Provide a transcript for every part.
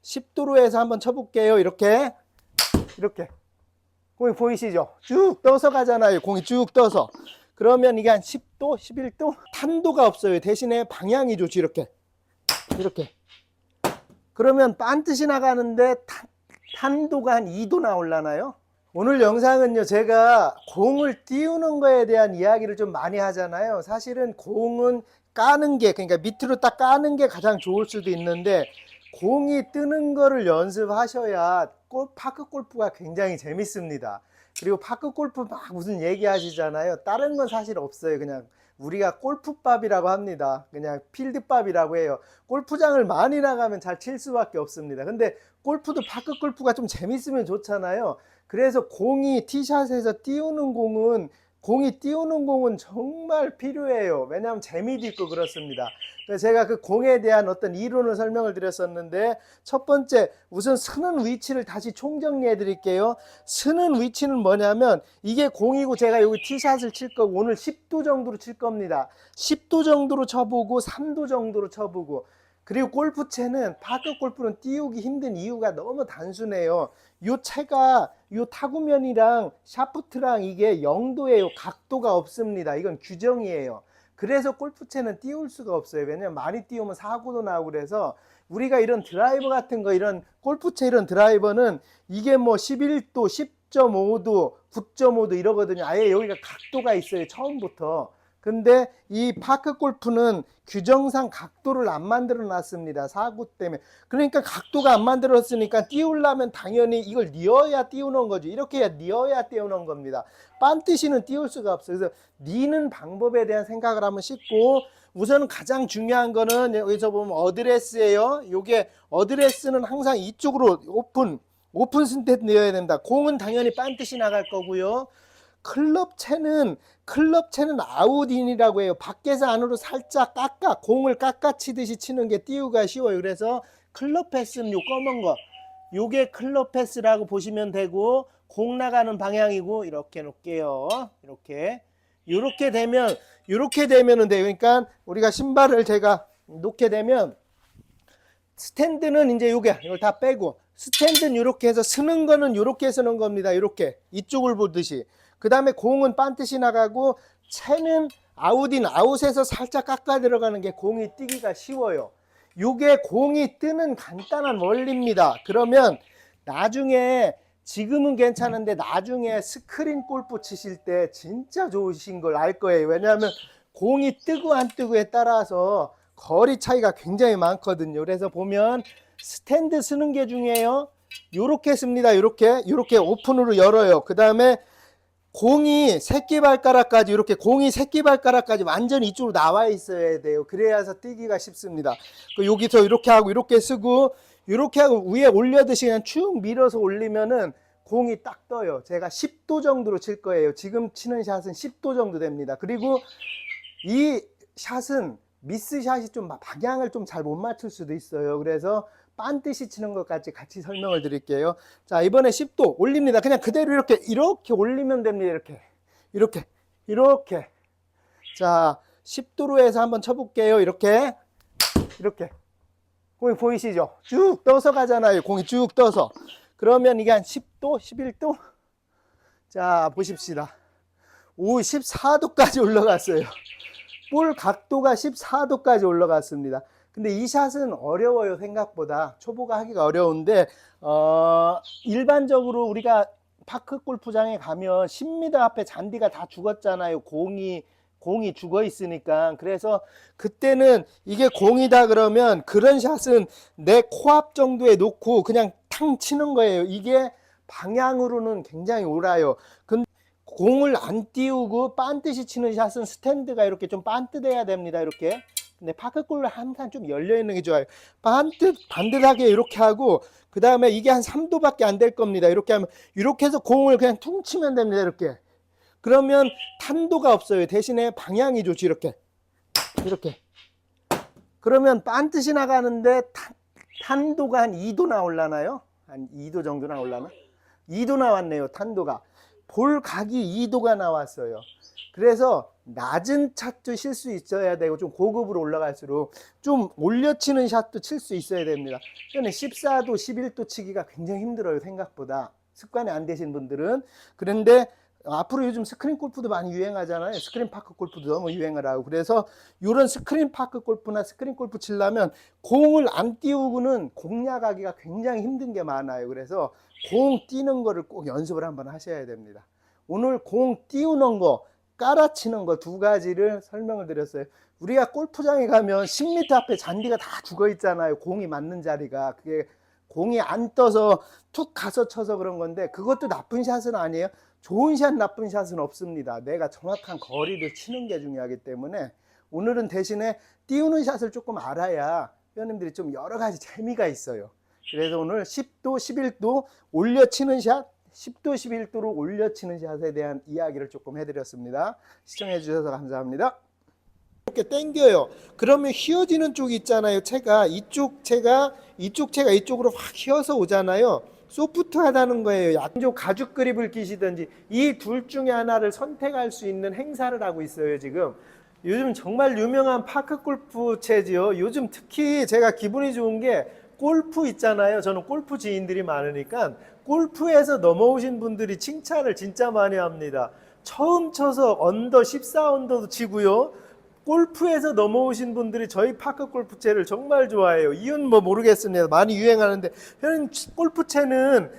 10도로 해서 한번 쳐볼게요. 이렇게 공이 보이시죠? 쭉 떠서 가잖아요. 공이 쭉 떠서. 그러면 이게 한 10도, 11도? 탄도가 없어요. 대신에 방향이 좋지. 이렇게 그러면 반드시 나가는데 탄도가 한 2도 나올라나요? 오늘 영상은요, 제가 공을 띄우는 거에 대한 이야기를 좀 많이 하잖아요. 사실은 공은 까는 게, 그러니까 밑으로 딱 까는 게 가장 좋을 수도 있는데, 공이 뜨는 거를 연습하셔야 파크 골프가 굉장히 재밌습니다. 그리고 파크 골프 막 무슨 얘기하시잖아요. 다른 건 사실 없어요. 그냥 우리가 골프밥이라고 합니다. 그냥 필드밥이라고 해요. 골프장을 많이 나가면 잘 칠 수밖에 없습니다. 근데 골프도 파크 골프가 좀 재밌으면 좋잖아요. 그래서 티샷에서 공이 띄우는 공은 정말 필요해요. 왜냐하면 재미도 있고 그렇습니다. 그래서 제가 그 공에 대한 어떤 이론을 설명을 드렸었는데, 첫 번째, 우선 쓰는 위치를 다시 총정리해 드릴게요. 쓰는 위치는 뭐냐면, 이게 공이고 제가 여기 티샷을 칠 거고, 오늘 10도 정도로 칠 겁니다. 10도 정도로 쳐보고 3도 정도로 쳐보고, 그리고 파크 골프는 띄우기 힘든 이유가 너무 단순해요. 요 타구면이랑 샤프트랑 이게 0도예요. 각도가 없습니다. 이건 규정이에요. 그래서 골프채는 띄울 수가 없어요. 왜냐면 많이 띄우면 사고도 나고, 그래서 우리가 이런 드라이버 같은 거, 이런 골프채 이런 드라이버는 이게 뭐 11도, 10.5도, 9.5도 이러거든요. 아예 여기가 각도가 있어요. 처음부터. 근데 이 파크 골프는 규정상 각도를 안 만들어 놨습니다. 사고 때문에. 그러니까 각도가 안 만들었으니까 띄우려면 당연히 이걸 뉘어야 띄우는 거죠. 이렇게 해야 뉘어야 띄우는 겁니다. 반드시는 띄울 수가 없어요. 그래서 뉘는 방법에 대한 생각을 한번 싣고, 우선 가장 중요한 거는 여기서 보면 어드레스예요. 요게 어드레스는 항상 이쪽으로 오픈 스탠드 넣어야 된다. 공은 당연히 반드시 나갈 거고요. 클럽채는 아웃인이라고 해요. 밖에서 안으로 살짝 공을 깎아치듯이 치는 게 띄우기가 쉬워요. 그래서 클럽 패스는 요 검은 거, 요게 클럽 패스라고 보시면 되고, 공 나가는 방향이고, 이렇게 놓을게요. 요렇게 되면은 돼요. 그러니까 우리가 신발을 제가 놓게 되면, 스탠드는 이제 이걸 다 빼고, 스탠드는 이렇게 해서 쓰는 거는 이렇게 쓰는 겁니다. 이렇게 이쪽을 보듯이. 그 다음에 공은 반드시 나가고, 채는 아웃에서 살짝 깎아 들어가는 게 공이 뛰기가 쉬워요. 요게 공이 뜨는 간단한 원리입니다. 그러면 나중에, 지금은 괜찮은데 나중에 스크린 골프 치실 때 진짜 좋으신 걸 알 거예요. 왜냐하면 공이 뜨고 안 뜨고에 따라서 거리 차이가 굉장히 많거든요. 그래서 보면 스탠드 쓰는 게 중요해요. 요렇게 씁니다. 요렇게 오픈으로 열어요. 그 다음에 공이 새끼발가락까지 완전히 이쪽으로 나와 있어야 돼요. 그래야서 뛰기가 쉽습니다. 여기서 이렇게 하고 이렇게 쓰고, 이렇게 하고 위에 올려듯이 그냥 쭉 밀어서 올리면은 공이 딱 떠요. 제가 10도 정도로 칠 거예요. 지금 치는 샷은 10도 정도 됩니다. 그리고 이 샷은 미스샷이 좀 방향을 좀 잘 못 맞출 수도 있어요. 그래서 반드시 치는 것까지 같이 설명을 드릴게요. 자, 이번에 10도 올립니다. 그냥 그대로 이렇게 올리면 됩니다. 이렇게. 자, 10도로 해서 한번 쳐볼게요. 이렇게. 공이 보이시죠? 쭉 떠서 가잖아요. 공이 쭉 떠서. 그러면 이게 한 10도, 11도? 자, 보십시다. 14도까지 올라갔어요. 볼 각도가 14도까지 올라갔습니다. 근데 이 샷은 어려워요. 생각보다 초보가 하기가 어려운데, 일반적으로 우리가 파크 골프장에 가면 10m 앞에 잔디가 다 죽었잖아요. 공이 죽어 있으니까. 그래서 그때는 이게 공이다 그러면 그런 샷은 내 코앞 정도에 놓고 그냥 탕 치는 거예요. 이게 방향으로는 굉장히 옳아요. 근데 공을 안 띄우고 반드시 치는 샷은 스탠드가 이렇게 좀 반듯해야 됩니다. 이렇게. 근데 파크골은 항상 좀 열려 있는 게 좋아요. 반듯하게 이렇게 하고, 그 다음에 이게 한 3도밖에 안 될 겁니다. 이렇게 하면, 이렇게 해서 공을 그냥 퉁 치면 됩니다. 이렇게. 그러면 탄도가 없어요. 대신에 방향이 좋지. 이렇게. 그러면 반드시 나가는데 탄도가 한 2도 나올라나요? 한 2도 정도 나올라나? 2도 나왔네요. 탄도가. 볼 각이 2도가 나왔어요. 그래서 낮은 샷도 칠 수 있어야 되고 좀 고급으로 올라갈수록 좀 올려치는 샷도 칠 수 있어야 됩니다. 저는 14도, 11도 치기가 굉장히 힘들어요. 생각보다. 습관이 안 되신 분들은. 그런데 앞으로 요즘 스크린 골프도 많이 유행하잖아요. 스크린 파크 골프도 너무 유행을 하고. 그래서 이런 스크린 파크 골프나 스크린 골프 치려면 공을 안 띄우고는 공략하기가 굉장히 힘든 게 많아요. 그래서 공 띄는 거를 꼭 연습을 한번 하셔야 됩니다. 오늘 공 띄우는 거, 깔아치는 거 두 가지를 설명을 드렸어요. 우리가 골프장에 가면 10m 앞에 잔디가 다 죽어 있잖아요. 공이 맞는 자리가. 그게 공이 안 떠서 툭 가서 쳐서 그런 건데 그것도 나쁜 샷은 아니에요. 좋은 샷, 나쁜 샷은 없습니다. 내가 정확한 거리를 치는 게 중요하기 때문에 오늘은 대신에 띄우는 샷을 조금 알아야 회원님들이 좀 여러 가지 재미가 있어요. 그래서 오늘 10도, 11도 올려치는 샷, 10도, 11도로 올려치는 샷에 대한 이야기를 조금 해드렸습니다. 시청해 주셔서 감사합니다. 이렇게 당겨요. 그러면 휘어지는 쪽이 있잖아요. 이쪽 채가 이쪽으로 확 휘어서 오잖아요. 소프트하다는 거예요. 양쪽 가죽 그립을 끼시든지 이 둘 중에 하나를 선택할 수 있는 행사를 하고 있어요. 지금 요즘 정말 유명한 파크 골프 채지요. 요즘 특히 제가 기분이 좋은 게 골프 있잖아요. 저는 골프 지인들이 많으니까 골프에서 넘어오신 분들이 칭찬을 진짜 많이 합니다. 처음 쳐서 언더 14 언더도 치고요. 골프에서 넘어오신 분들이 저희 파크 골프채를 정말 좋아해요. 이유는 뭐 모르겠습니다. 많이 유행하는데 저는 골프채는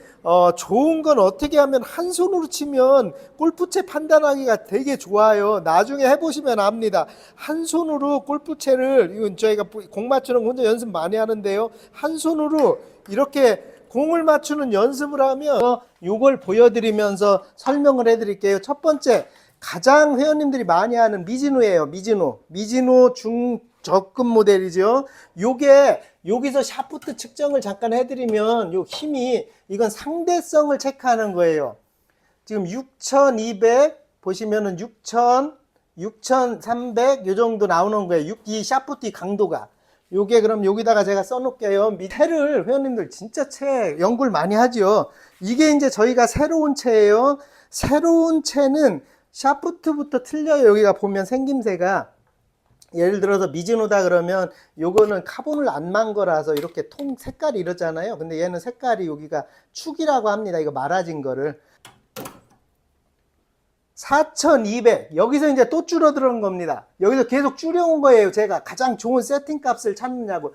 좋은 건 어떻게 하면 한 손으로 치면 골프채 판단하기가 되게 좋아요. 나중에 해보시면 압니다. 한 손으로 골프채를, 이건 저희가 공 맞추는 거 혼자 연습 많이 하는데요. 한 손으로 이렇게 공을 맞추는 연습을 하면 이걸 보여드리면서 설명을 해드릴게요. 첫 번째, 가장 회원님들이 많이 하는 미즈노예요. 미즈노 중저급 모델이죠. 요게 여기서 샤프트 측정을 잠깐 해드리면 요 힘이, 이건 상대성을 체크하는 거예요. 지금 6200 보시면은 6000, 6300 요 정도 나오는 거예요. 이 샤프트 강도가. 요게 그럼 여기다가 제가 써놓을게요. 채를 회원님들 진짜 채 연구를 많이 하죠. 이게 이제 저희가 새로운 채예요. 새로운 채는 샤프트부터 틀려요. 여기가 보면 생김새가, 예를 들어서 미즈노다 그러면 요거는 카본을 안 만 거라서 이렇게 통 색깔이 이러잖아요. 근데 얘는 색깔이 여기가 축이라고 합니다. 이거 말아진 거를. 4200 여기서 이제 또 줄어드는 겁니다. 여기서 계속 줄여온 거예요. 제가 가장 좋은 세팅 값을 찾느냐고.